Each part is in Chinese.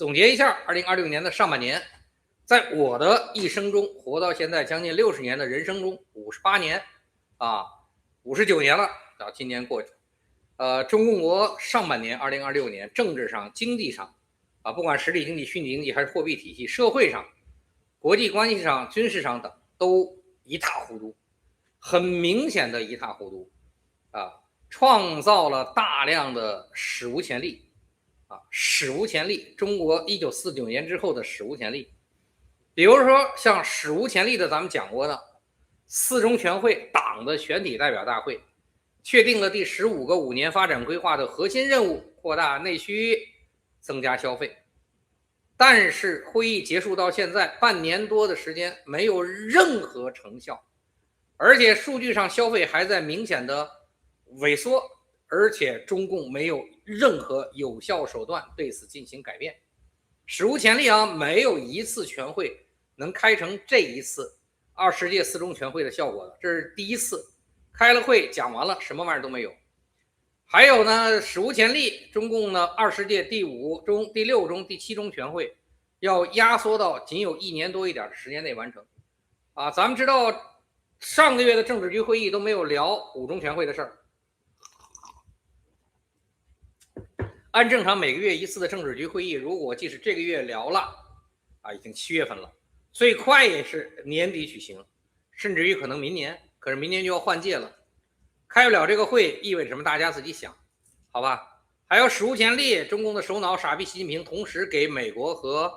总结一下2026年的上半年，在我的一生中活到现在将近60年的人生中，58年啊，59年了到今年过去。中共国上半年2026年政治上、经济上不管实体经济、虚拟经济还是货币体系、社会上、国际关系上、军事上等都一塌糊涂，很明显的一塌糊涂创造了大量的史无前例。史无前例，中国1949年之后的史无前例。比如说像史无前例的咱们讲过的四中全会党的全体代表大会，确定了第15个5年发展规划的核心任务，扩大内需，增加消费。但是会议结束到现在半年多的时间，没有任何成效，而且数据上消费还在明显的萎缩，而且中共没有任何有效手段对此进行改变。史无前例没有一次全会能开成这一次20届四中全会的效果的，这是第一次。开了会讲完了，什么玩意儿都没有。还有呢，史无前例，中共呢20届第5中、第6中、第7中全会要压缩到仅有1年多一点的时间内完成。咱们知道上个月的政治局会议都没有聊5中全会的事儿。按正常每个月一次的政治局会议，如果即使这个月聊了已经7月份了，最快也是年底举行，甚至于可能明年，可是明年就要换届了，开不了这个会意味着什么？大家自己想，好吧？还有史无前例，中共的首脑傻逼习近平同时给美国和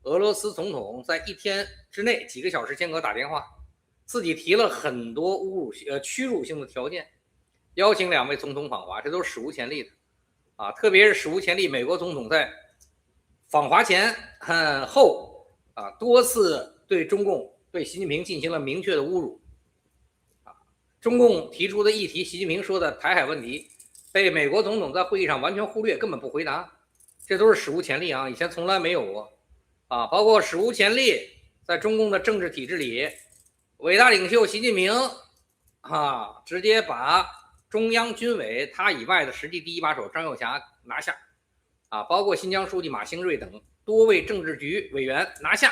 俄罗斯总统在1天之内几个小时间隔打电话，自己提了很多屈辱性的条件，邀请2位总统访华，这都是史无前例的。特别是史无前例，美国总统在访华前后多次对中共、对习近平进行了明确的侮辱。中共提出的议题，习近平说的台海问题，被美国总统在会议上完全忽略，根本不回答，这都是史无前例以前从来没有过包括史无前例，在中共的政治体制里，伟大领袖习近平直接把中央军委他以外的实际第一把手张又侠拿下包括新疆书记马兴瑞等多位政治局委员拿下。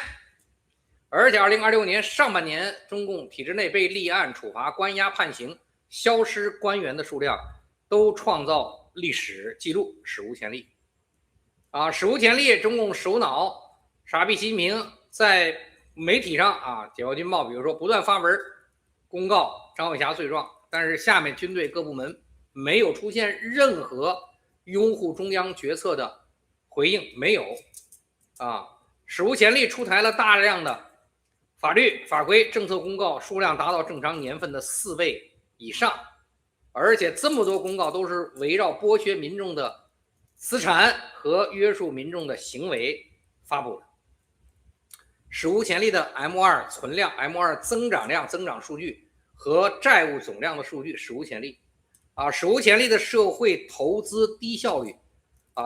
而且2026年上半年，中共体制内被立案、处罚、关押、判刑、消失官员的数量都创造历史记录，史无前例史无前例，中共首脑傻逼习近平在媒体上《解放军报》比如说不断发文公告张又侠罪状，但是下面军队各部门没有出现任何拥护中央决策的回应，没有史无前例，出台了大量的法律法规政策公告，数量达到正常年份的4倍以上，而且这么多公告都是围绕剥削民众的资产和约束民众的行为发布的。史无前例的 M2 存量、M2 增长量增长数据和债务总量的数据，史无前例史无前例的社会投资低效率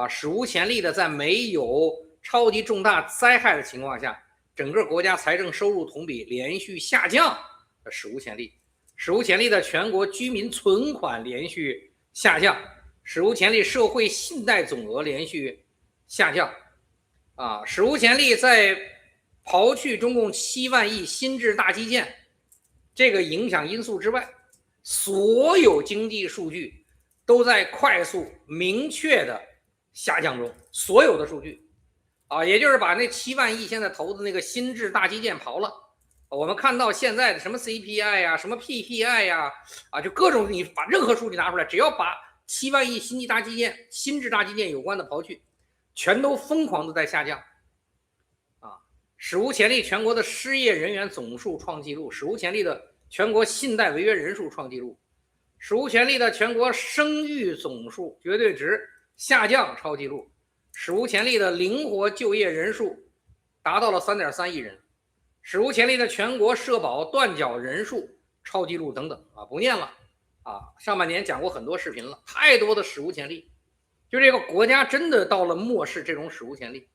史无前例的在没有超级重大灾害的情况下，整个国家财政收入同比连续下降，史无前例。史无前例的全国居民存款连续下降，史无前例社会信贷总额连续下降史无前例在刨去中共7万亿新制大基建这个影响因素之外，所有经济数据都在快速明确的下降中，所有的数据也就是把那7万亿现在投的那个新制大基建刨了，我们看到现在的什么 CPI 什么 PPI 就各种，你把任何数据拿出来，只要把7万亿新制大基建有关的刨去，全都疯狂的在下降史无前例，全国的失业人员总数创纪录，史无前例的全国信贷违约人数创纪录，史无前例的全国生育总数绝对值下降超纪录，史无前例的灵活就业人数达到了3.3亿人，史无前例的全国社保断缴人数超纪录等等不念了上半年讲过很多视频了，太多的史无前例，就这个国家真的到了漠视这种史无前例。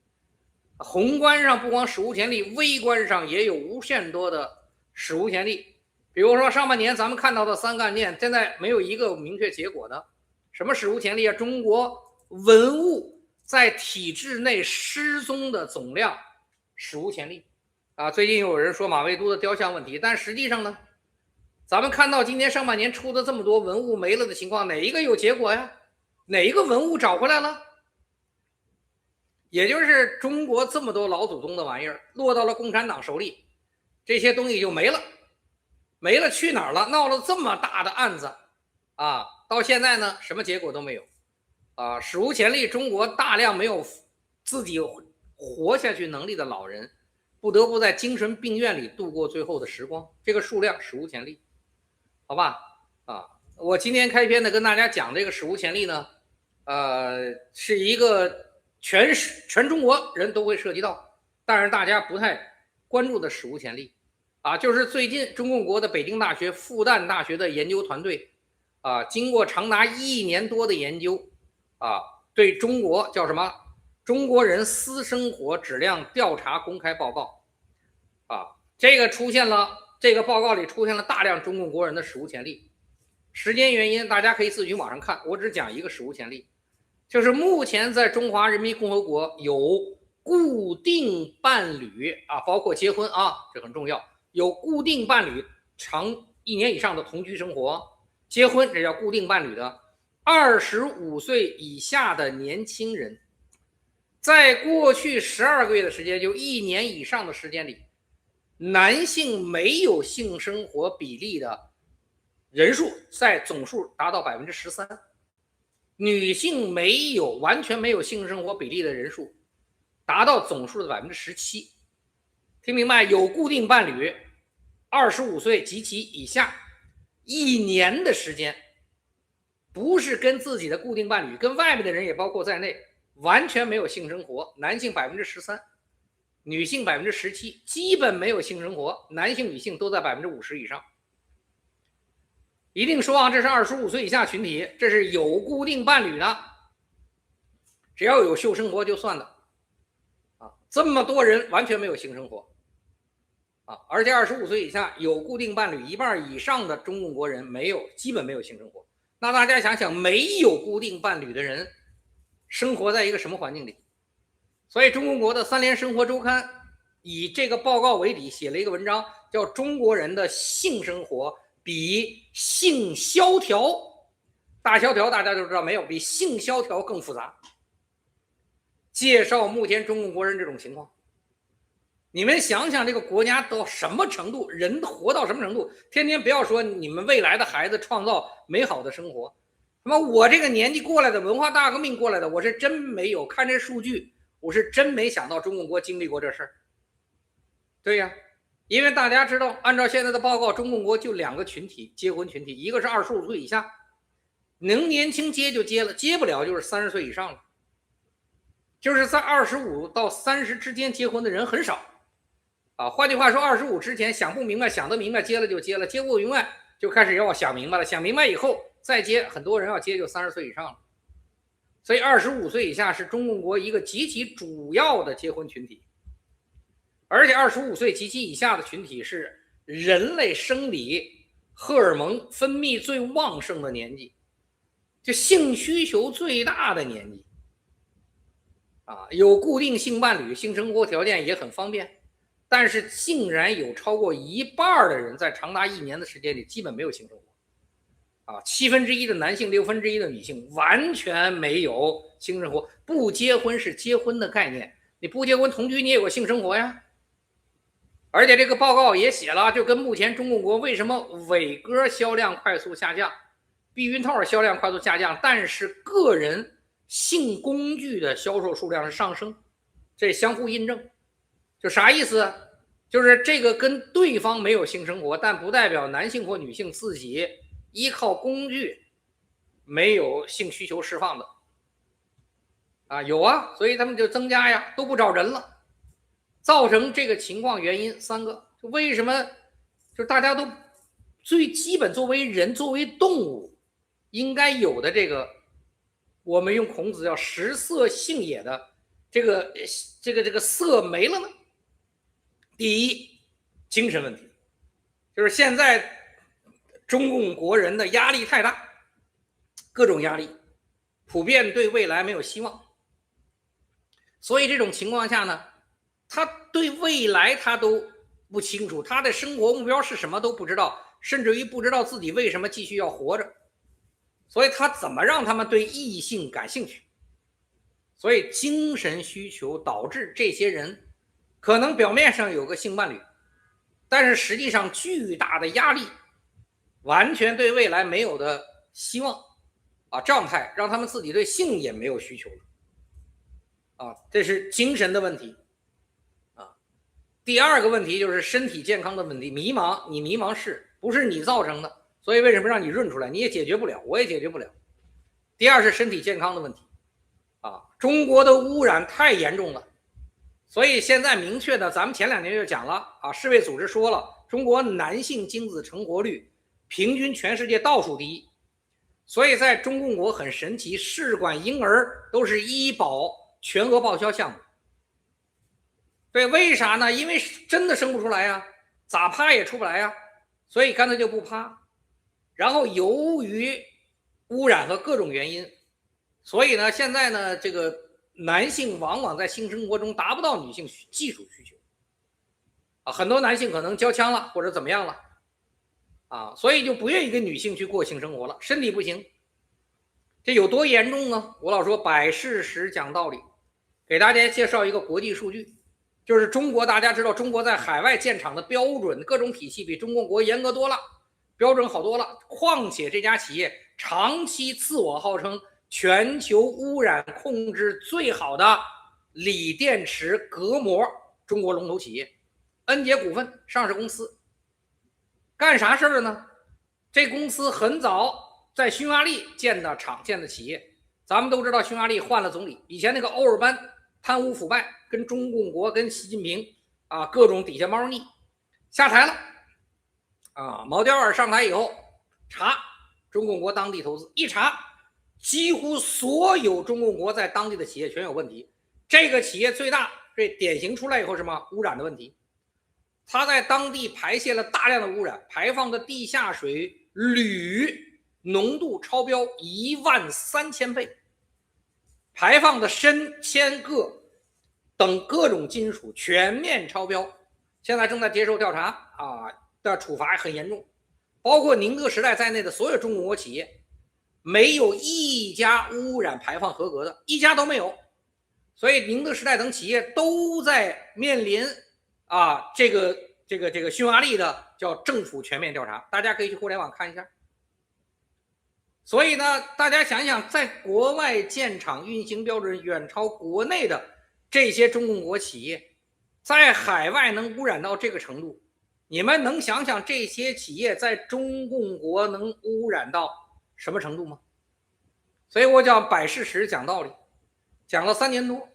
宏观上不光史无前例，微观上也有无限多的史无前例。比如说上半年咱们看到的3个案件，现在没有一个明确结果的。什么史无前例中国文物在体制内失踪的总量史无前例啊！最近有人说马未都的雕像问题，但实际上呢，咱们看到今年上半年出的这么多文物没了的情况，哪一个有结果呀？哪一个文物找回来了？也就是中国这么多老祖宗的玩意儿落到了共产党手里，这些东西就没了，没了去哪儿了？闹了这么大的案子啊，到现在呢，什么结果都没有啊！史无前例，中国大量没有自己活下去能力的老人，不得不在精神病院里度过最后的时光，这个数量史无前例，好吧？啊，我今天开篇呢跟大家讲这个史无前例呢，是一个全中国人都会涉及到，但是大家不太关注的史无前例啊，就是最近中共国的北京大学、复旦大学的研究团队啊，经过长达1年多的研究啊，对中国叫什么中国人私生活质量调查公开报告啊，这个报告里出现了大量中共国人的史无前例。时间原因，大家可以自己去网上看，我只讲一个史无前例，就是目前在中华人民共和国有固定伴侣啊，包括结婚啊，这很重要，有固定伴侣长1年以上的同居生活，结婚这叫固定伴侣的25岁以下的年轻人，在过去12个月的时间，就1年以上的时间里，男性没有性生活比例的人数在总数达到13%，女性完全没有性生活比例的人数达到总数的17%。听明白？有固定伴侣，25岁及其以下，1年的时间，不是跟自己的固定伴侣，跟外面的人也包括在内，完全没有性生活，男性13%，女性17%，基本没有性生活，男性女性都在50%以上。一定说啊，这是25岁以下群体，这是有固定伴侣的，只要有性生活就算的啊。这么多人完全没有性生活啊，而且25岁以下有固定伴侣1半以上的中共国人基本没有性生活。那大家想想，没有固定伴侣的人生活在一个什么环境里？所以中共国的3联生活周刊以这个报告为底写了一个文章，叫《中国人的性生活比性萧条，大萧条大家都知道没有，比性萧条更复杂。介绍目前中共国人这种情况，你们想想这个国家到什么程度，人活到什么程度？天天不要说你们未来的孩子创造美好的生活，那么我这个年纪过来的，文化大革命过来的，我是真没有看这数据，我是真没想到中共国经历过这事儿。对呀。因为大家知道，按照现在的报告，中共国就2个群体结婚群体，一个是25岁以下，能年轻结就结了，结不了就是30岁以上了。就是在25到30之间结婚的人很少啊。换句话说，25之前想不明白，想得明白，结了就结了，结不明白就开始要想明白了，想明白以后再结，很多人要结就30岁以上了。所以25岁以下是中共国一个极其主要的结婚群体。而且25岁及其以下的群体是人类生理荷尔蒙分泌最旺盛的年纪，就性需求最大的年纪啊，有固定性伴侣，性生活条件也很方便，但是竟然有超过1半的人在长达1年的时间里基本没有性生活啊，1/7的男性1/6的女性完全没有性生活。不结婚是结婚的概念，你不结婚同居你也有性生活呀。而且这个报告也写了，就跟目前中共国为什么伟哥销量快速下降，避孕套销量快速下降，但是个人性工具的销售数量是上升，这相互印证。就啥意思？就是这个跟对方没有性生活，但不代表男性或女性自己依靠工具没有性需求释放的啊，有啊，所以他们就增加呀，都不找人了。造成这个情况原因3个，就为什么就大家都最基本作为人作为动物应该有的这个，我们用孔子叫食色性也的这个色没了呢？第一，精神问题，就是现在中共国人的压力太大，各种压力，普遍对未来没有希望所以这种情况下呢，他对未来他都不清楚，他的生活目标是什么都不知道，甚至于不知道自己为什么继续要活着。所以他怎么让他们对异性感兴趣？所以精神需求导致这些人可能表面上有个性伴侣，但是实际上巨大的压力，完全对未来没有的希望状态，让他们自己对性也没有需求了这是精神的问题第二个问题就是身体健康的问题，迷茫，你迷茫不是你造成的，所以为什么让你润出来，你也解决不了，我也解决不了。第二是身体健康的问题中国的污染太严重了，所以现在明确的，咱们前2年就讲了世卫组织说了，中国男性精子成活率平均全世界倒数第一，所以在中共国很神奇，试管婴儿都是医保全额报销项目。对，为啥呢？因为真的生不出来呀，咋趴也出不来呀，所以干脆就不趴。然后由于污染和各种原因，所以呢，现在呢，这个男性往往在性生活中达不到女性技术需求很多男性可能交枪了或者怎么样了所以就不愿意跟女性去过性生活了，身体不行。这有多严重呢？我老说摆事实讲道理，给大家介绍一个国际数据，就是中国，大家知道中国在海外建厂的标准各种体系比中共国严格多了，标准好多了，况且这家企业长期自我号称全球污染控制最好的锂电池隔膜中国龙头企业恩捷股份上市公司，干啥事儿呢？这公司很早在匈牙利建的厂，建的企业，咱们都知道匈牙利换了总理，以前那个欧尔班贪污腐败，跟中共国跟习近平各种底下猫腻，下台了毛雕尔上台以后查中共国当地投资，一查几乎所有中共国在当地的企业全有问题。这个企业最大，这典型出来以后什么污染的问题，它在当地排泄了大量的污染，排放的地下水铝浓度超标13000倍，排放的砷、铅、铬等各种金属全面超标，现在正在接受调查的处罚很严重，包括宁德时代在内的所有中国企业，没有一家污染排放合格的，一家都没有。所以宁德时代等企业都在面临这个匈牙利的叫政府全面调查，大家可以去互联网看一下。所以呢，大家想想，在国外建厂运行标准远超国内的这些中共国企业，在海外能污染到这个程度，你们能想想这些企业在中共国能污染到什么程度吗？所以我讲摆事实讲道理，讲了3年多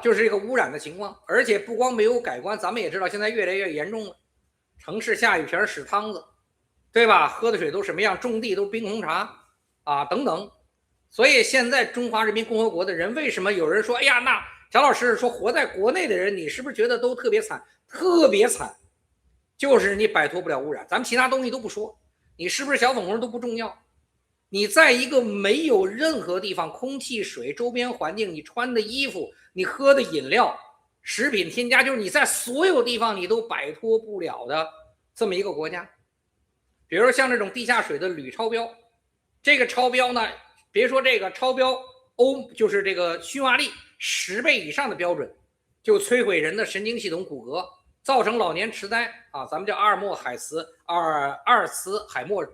就是这个污染的情况，而且不光没有改观，咱们也知道现在越来越严重了，城市下雨天使汤子，对吧？喝的水都什么样？种地都冰红茶等等。所以现在中华人民共和国的人，为什么有人说，哎呀，那贾老师说活在国内的人，你是不是觉得都特别惨？特别惨，就是你摆脱不了污染。咱们其他东西都不说，你是不是小粉红都不重要，你在一个没有任何地方空气、水、周边环境，你穿的衣服，你喝的饮料、食品添加，就是你在所有地方你都摆脱不了的这么一个国家。比如像这种地下水的铝超标，这个超标呢，别说这个超标就是这个匈牙利10倍以上的标准，就摧毁人的神经系统、骨骼，造成老年痴呆咱们叫阿尔茨海默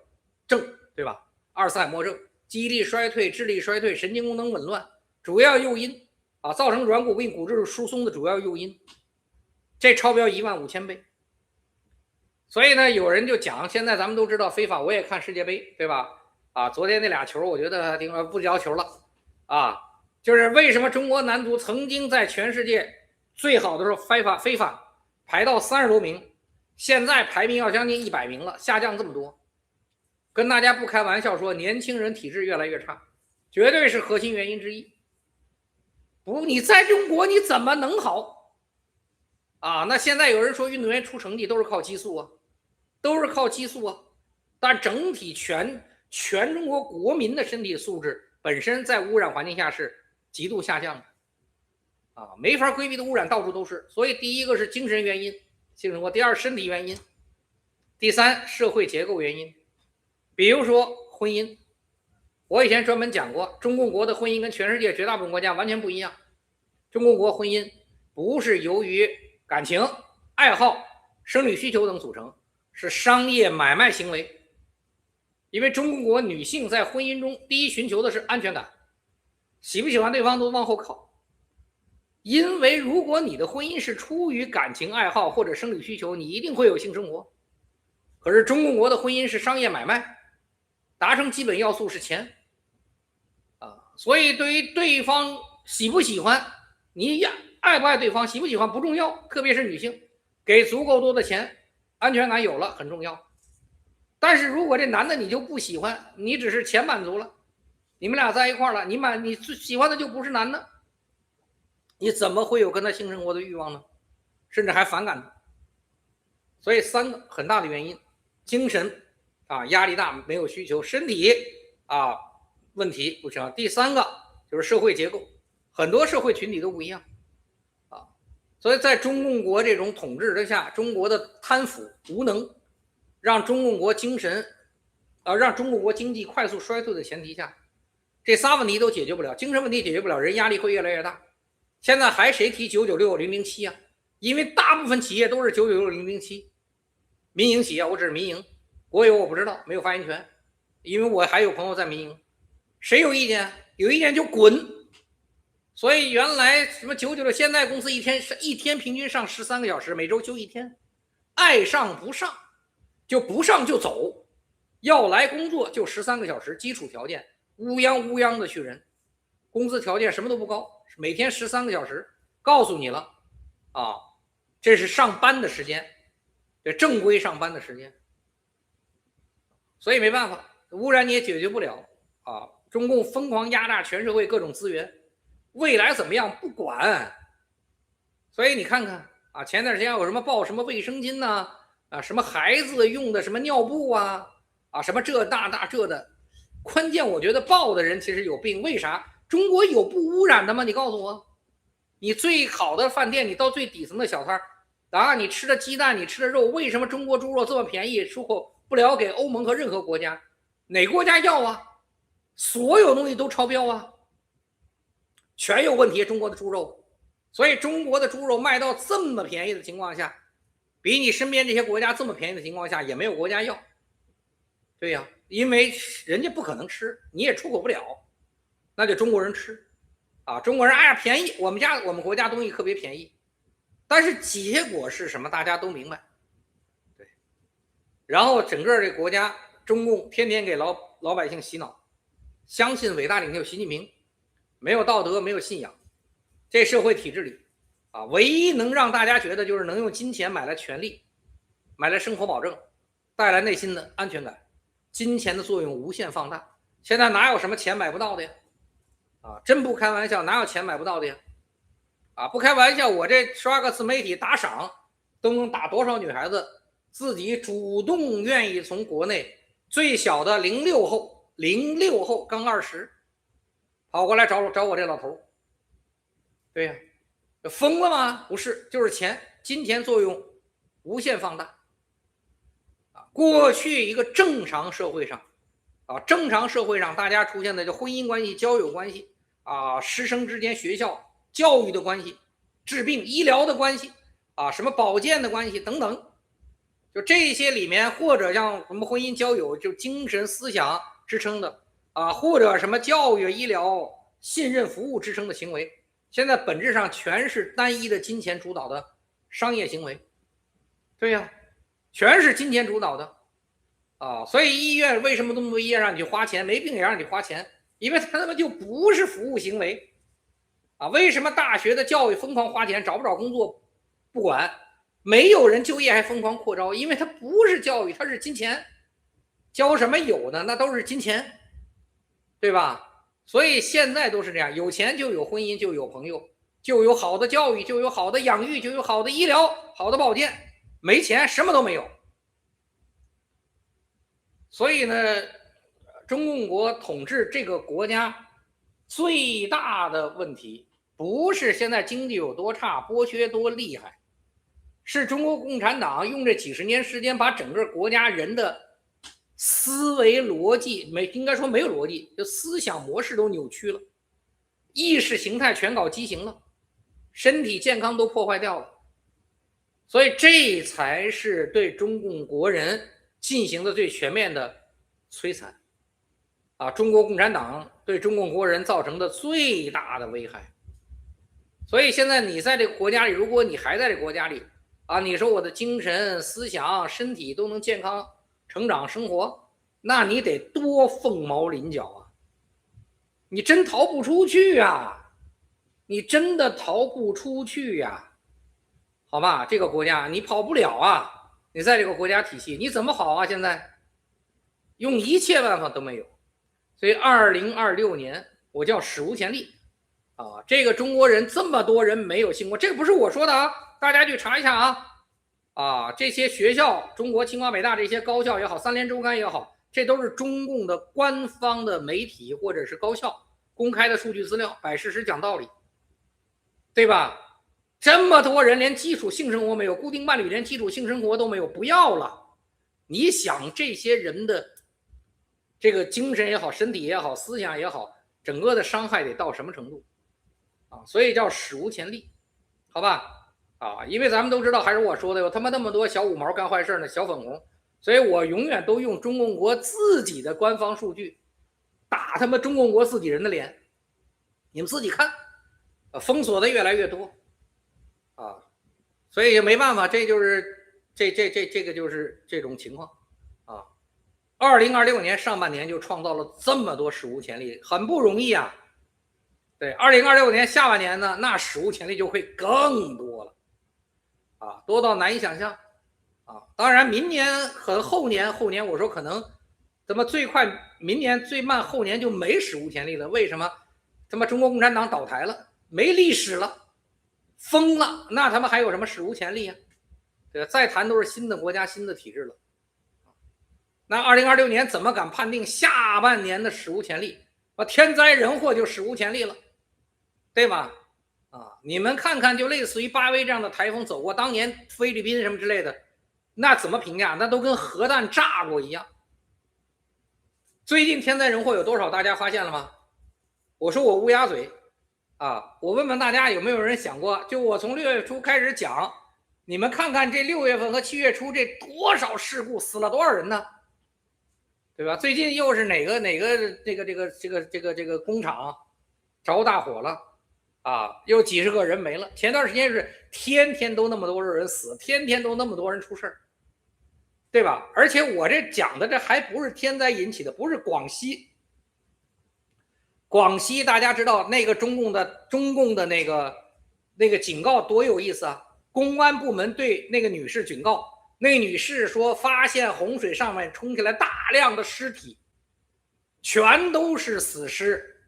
症，对吧？阿尔茨海默症，记忆力衰退、智力衰退、神经功能紊乱，主要诱因造成软骨病、骨质疏松的主要诱因，这超标15000倍。所以呢，有人就讲，现在咱们都知道非法，我也看世界杯，对吧？昨天那俩球，我觉得不聊球了就是为什么中国男足曾经在全世界最好的时候非法排到30多名，现在排名要将近100名了，下降这么多。跟大家不开玩笑说，年轻人体质越来越差，绝对是核心原因之一。不，你在中国你怎么能好那现在有人说运动员出成绩都是靠激素但整体全中国国民的身体素质本身在污染环境下是极度下降的没法规避的污染到处都是。所以第一个是精神原因，性生活；第二身体原因；第三社会结构原因。比如说婚姻，我以前专门讲过，中共国的婚姻跟全世界绝大部分国家完全不一样。中国国婚姻不是由于感情、爱好、生理需求等组成，是商业买卖行为。因为中国女性在婚姻中第一寻求的是安全感，喜不喜欢对方都往后靠。因为如果你的婚姻是出于感情、爱好或者生理需求，你一定会有性生活。可是中国的婚姻是商业买卖，达成基本要素是钱所以对于对方喜不喜欢，你爱不爱对方，喜不喜欢不重要，特别是女性，给足够多的钱，安全感有了很重要。但是如果这男的你就不喜欢，你只是钱满足了，你们俩在一块了，你最喜欢的就不是男的，你怎么会有跟他性生活的欲望呢？甚至还反感他。所以三个很大的原因：精神压力大，没有需求；身体问题不行。第三个就是社会结构，很多社会群体都不一样所以在中共国这种统治之下，中国的贪腐无能，让中共国精神让中国国经济快速衰退的前提下，这仨问题都解决不了，精神问题解决不了，人压力会越来越大。现在还谁提996、007因为大部分企业都是996、007，民营企业，我只是民营，国有我不知道，没有发言权，因为我还有朋友在民营。谁有意见？有意见就滚。所以原来什么996，现在公司一天平均上13个小时，每周休1天，爱上不上就不上就走，要来工作就13个小时，基础条件乌泱的去人，工资条件什么都不高，每天13个小时，告诉你了这是上班的时间，这正规上班的时间。所以没办法，污染你也解决不了中共疯狂压榨全社会各种资源，未来怎么样不管。所以你看看前段时间有什么报什么卫生巾什么孩子用的什么尿布什么这的，关键我觉得报的人其实有病。为啥？中国有不污染的吗？你告诉我，你最好的饭店，你到最底层的小摊你吃的鸡蛋，你吃的肉，为什么中国猪肉这么便宜，出口不了给欧盟和任何国家？哪国家要所有东西都超标全有问题。中国的猪肉，所以中国的猪肉卖到这么便宜的情况下，比你身边这些国家这么便宜的情况下，也没有国家要。对呀，因为人家不可能吃，你也出口不了，那就中国人吃中国人便宜，我们国家东西特别便宜，但是结果是什么？大家都明白。对，然后整个这国家中共天天给老百姓洗脑，相信伟大领袖习近平，没有道德，没有信仰。这社会体制里唯一能让大家觉得就是能用金钱买来权利，买来生活保证，带来内心的安全感。金钱的作用无限放大，现在哪有什么钱买不到的呀？真不开玩笑，哪有钱买不到的呀？不开玩笑，我这刷个自媒体打赏，都能打多少女孩子自己主动愿意从国内最小的06后刚20，跑过来找我这老头。对呀，疯了吗？不是，就是钱，金钱作用无限放大。过去一个正常社会上大家出现的就婚姻关系、交友关系师生之间学校教育的关系、治病医疗的关系什么保健的关系等等，就这些里面，或者像什么婚姻交友就精神思想支撑的或者什么教育医疗信任服务支撑的行为，现在本质上全是单一的金钱主导的商业行为。对呀，全是金钱主导的所以医院为什么这么多医院让你去花钱，没病也让你花钱，因为他们就不是服务行为为什么大学的教育疯狂花钱，找不着工作不管，没有人就业还疯狂扩招，因为它不是教育，它是金钱。教什么有呢？那都是金钱，对吧？所以现在都是这样，有钱就有婚姻，就有朋友，就有好的教育，就有好的养育，就有好的医疗，好的保健。没钱什么都没有。所以呢，中共国统治这个国家最大的问题不是现在经济有多差，剥削多厉害，是中国共产党用这几十年时间把整个国家人的思维逻辑应该说没有逻辑，就思想模式都扭曲了，意识形态全搞畸形了，身体健康都破坏掉了。所以这才是对中共国人进行的最全面的摧残啊！中国共产党对中共国人造成的最大的危害。所以现在你在这个国家里，如果你还在这个国家里啊，你说我的精神、思想、身体都能健康成长生活，那你得多凤毛麟角啊！你真逃不出去啊！你真的逃不出去呀！好吧，这个国家你跑不了啊！你在这个国家体系，你怎么好啊？现在用一切办法都没有，所以2026年我叫史无前例啊！这个中国人这么多人没有信过，这个不是我说的啊，大家去查一下啊！啊，这些学校，中国清华北大这些高校也好，三联周刊也好，这都是中共的官方的媒体或者是高校公开的数据资料，摆事实讲道理，对吧？这么多人连基础性生活没有，固定伴侣连基础性生活都没有，不要了。你想这些人的这个精神也好，身体也好，思想也好，整个的伤害得到什么程度啊？所以叫史无前例，好吧？啊，因为咱们都知道，还是我说的，有他妈那么多小五毛干坏事呢，小粉红，所以我永远都用中共国自己的官方数据打他妈中共国自己人的脸，你们自己看，封锁的越来越多。啊，所以也没办法，这就是这个就是这种情况啊。2026年上半年就创造了这么多史无前例，很不容易啊。对，2026年下半年呢，那史无前例就会更多了啊，多到难以想象啊。当然，明年和后年我说可能怎么最快明年最慢后年就没史无前例了？为什么？他妈中国共产党倒台了，没历史了。疯了，那他们还有什么史无前例啊？对吧？再谈都是新的国家、新的体制了。那2026年怎么敢判定下半年的史无前例？天灾人祸就史无前例了，对吧？啊，你们看看，就类似于巴威这样的台风走过，当年菲律宾什么之类的，那怎么评价？那都跟核弹炸过一样。最近天灾人祸有多少？大家发现了吗？我说我乌鸦嘴。啊，我问问大家有没有人想过，就我从6月初开始讲，你们看看这6月份和7月初这多少事故，死了多少人呢？对吧？最近又是哪个这个工厂着大火了啊，又几十个人没了。前段时间是天天都那么多人死，天天都那么多人出事，对吧？而且我这讲的这还不是天灾引起的，不是广西。广西大家知道那个中共的那个警告多有意思啊！公安部门对那个女士警告，那个女士说发现洪水上面冲起来大量的尸体，全都是死尸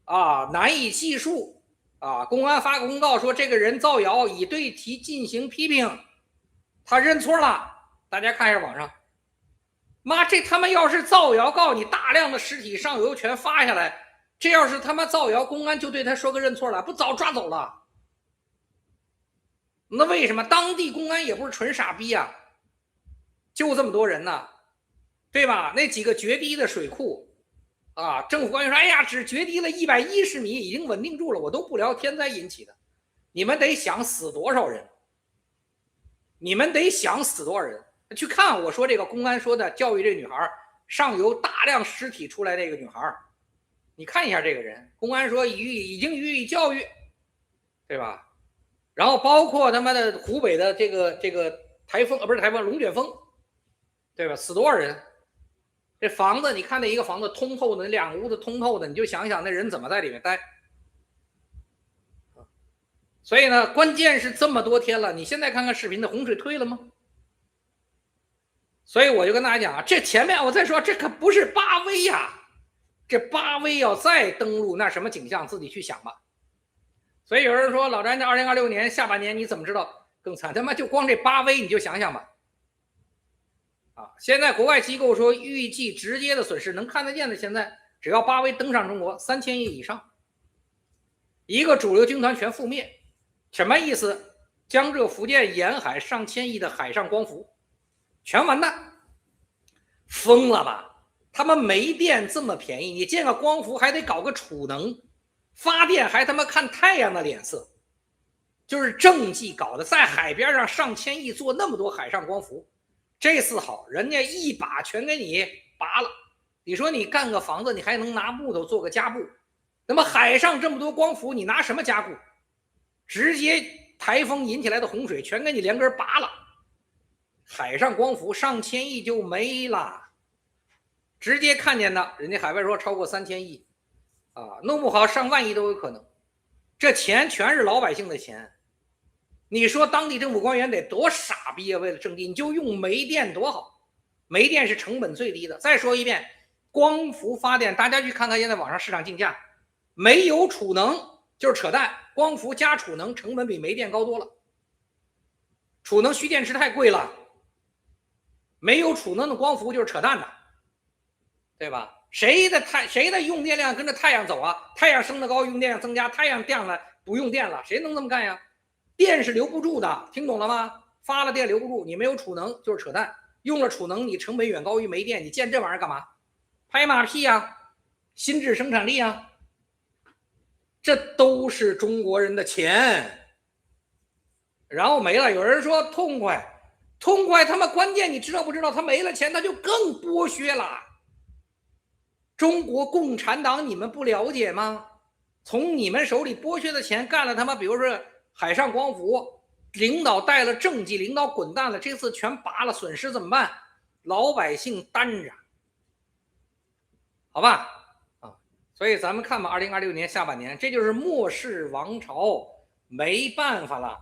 啊，难以计数啊！公安发公告说这个人造谣，已对其进行批评，他认错了。大家看一下网上，妈，这他妈要是造谣告你，大量的尸体上游全发下来。这要是他妈造谣，公安就对他说个认错了，不早抓走了？那为什么当地公安也不是纯傻逼啊？就这么多人呢，对吧？那几个决堤的水库啊，政府官员说：“哎呀，只决堤了110米，已经稳定住了。”我都不聊天灾引起的，你们得想死多少人？你们得想死多少人？去看我说这个公安说的教育这女孩上游大量尸体出来，这个女孩。你看一下这个人，公安说已经予以教育，对吧？然后包括他妈的湖北的这个台风不是台风，龙卷风，对吧？死多少人？这房子你看那一个房子通透的，那2个屋子通透的，你就想想那人怎么在里面待。所以呢，关键是这么多天了，你现在看看视频的洪水退了吗？所以我就跟大家讲啊，这前面我再说，这可不是巴威呀。这巴威要再登陆，那什么景象自己去想吧。所以有人说老詹，这2026年下半年你怎么知道更惨？他妈就光这巴威你就想想吧。啊，现在国外机构说预计直接的损失能看得见的，现在只要巴威登上中国3000亿以上。一个主流军团全覆灭。什么意思？江浙福建沿海上千亿的海上光伏全完蛋，疯了吧？他们煤电这么便宜，你建个光伏还得搞个储能，发电还他妈看太阳的脸色，就是政绩搞的，在海边上上千亿做那么多海上光伏，这次好，人家一把全给你拔了。你说你干个房子，你还能拿木头做个加固，那么海上这么多光伏，你拿什么加固？直接台风引起来的洪水全给你连根拔了，海上光伏上千亿就没了。直接看见的，人家海外说超过3000亿啊，弄不好上万亿都有可能。这钱全是老百姓的钱，你说当地政府官员得多傻逼啊！为了挣地，你就用煤电多好，煤电是成本最低的。再说一遍，光伏发电，大家去看看现在网上市场竞价，没有储能就是扯淡，光伏加储能成本比煤电高多了，储能蓄电池太贵了，没有储能的光伏就是扯淡的。对吧？谁的用电量跟着太阳走啊？太阳升得高，用电量增加；太阳降了，不用电了，谁能这么干呀？电是留不住的，听懂了吗？发了电留不住，你没有储能就是扯淡。用了储能，你成本远高于煤电，你建这玩意儿干嘛？拍马屁呀，心智生产力啊，这都是中国人的钱，然后没了。有人说痛快，痛快，他妈关键你知道不知道？他没了钱，他就更剥削了。中国共产党你们不了解吗？从你们手里剥削的钱干了他妈，比如说海上光伏，领导带了政绩，领导滚蛋了，这次全拔了，损失怎么办？老百姓担着，好吧？啊，所以咱们看吧，2026年下半年，这就是末世王朝，没办法了。